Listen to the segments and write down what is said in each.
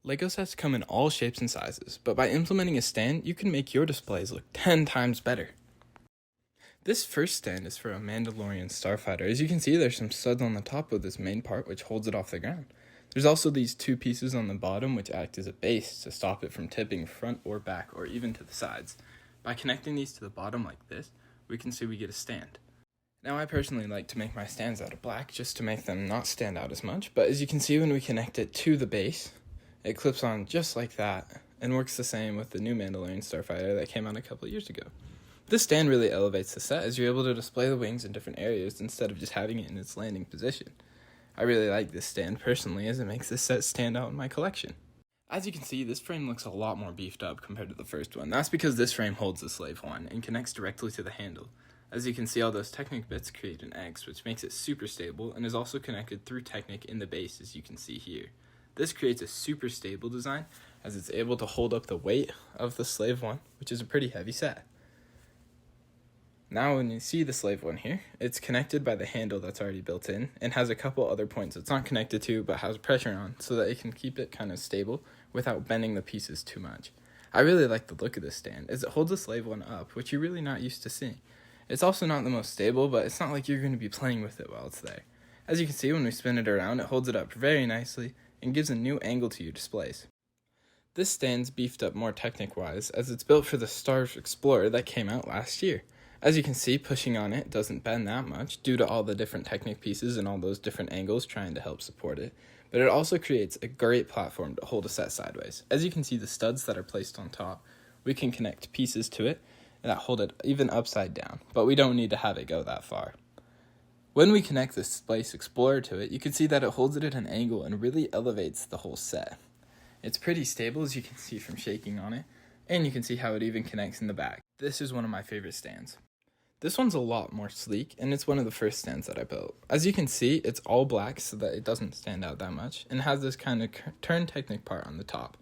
LEGO sets come in all shapes and sizes, but by implementing a stand, you can make your displays look 10 times better. This first stand is for a Mandalorian starfighter. As you can see, there's some studs on the top of this main part which holds it off the ground. There's also these two pieces on the bottom which act as a base to stop it from tipping front or back or even to the sides. By connecting these to the bottom like this, we can see we get a stand. Now I personally like to make my stands out of black just to make them not stand out as much, but as you can see when we connect it to the base, it clips on just like that and works the same with the new Mandalorian starfighter that came out a couple years ago. This stand really elevates the set as you're able to display the wings in different areas instead of just having it in its landing position. I really like this stand personally as it makes this set stand out in my collection. As you can see, this frame looks a lot more beefed up compared to the first one. That's because this frame holds the Slave One and connects directly to the handle. As you can see, all those Technic bits create an X, which makes it super stable and is also connected through Technic in the base, as you can see here. This creates a super stable design as it's able to hold up the weight of the Slave One, which is a pretty heavy set. Now when you see the Slave One here, it's connected by the handle that's already built in and has a couple other points it's not connected to but has pressure on so that it can keep it kind of stable without bending the pieces too much. I really like the look of this stand as it holds the Slave One up, which you're really not used to seeing. It's also not the most stable, but it's not like you're going to be playing with it while it's there. As you can see, when we spin it around, it holds it up very nicely and gives a new angle to your displays. This stand's beefed up more Technic-wise as it's built for the Star Explorer that came out last year. As you can see, pushing on it doesn't bend that much due to all the different Technic pieces and all those different angles trying to help support it, but it also creates a great platform to hold a set sideways. As you can see, the studs that are placed on top, we can connect pieces to it that hold it even upside down, but we don't need to have it go that far. When we connect the Space Explorer to it, you can see that it holds it at an angle and really elevates the whole set. It's pretty stable, as you can see from shaking on it, and you can see how it even connects in the back. This is one of my favorite stands. This one's a lot more sleek, and it's one of the first stands that I built. As you can see, it's all black so that it doesn't stand out that much, and has this kind of turn Technic part on the top.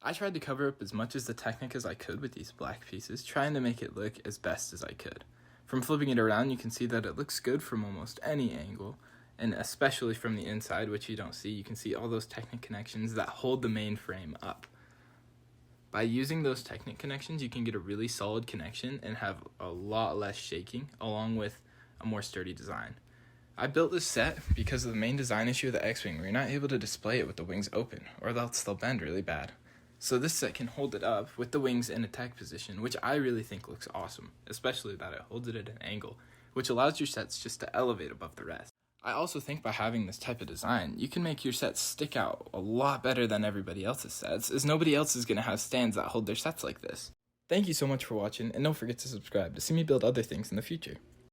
I tried to cover up as much as the Technic as I could with these black pieces, trying to make it look as best as I could. From flipping it around, you can see that it looks good from almost any angle, and especially from the inside, which you don't see. You can see all those Technic connections that hold the main frame up. By using those Technic connections, you can get a really solid connection and have a lot less shaking, along with a more sturdy design. I built this set because of the main design issue of the X-Wing, where you're not able to display it with the wings open, or else they'll bend really bad. So this set can hold it up with the wings in attack position, which I really think looks awesome, especially that it holds it at an angle, which allows your sets just to elevate above the rest. I also think by having this type of design, you can make your sets stick out a lot better than everybody else's sets, as nobody else is going to have stands that hold their sets like this. Thank you so much for watching, and don't forget to subscribe to see me build other things in the future.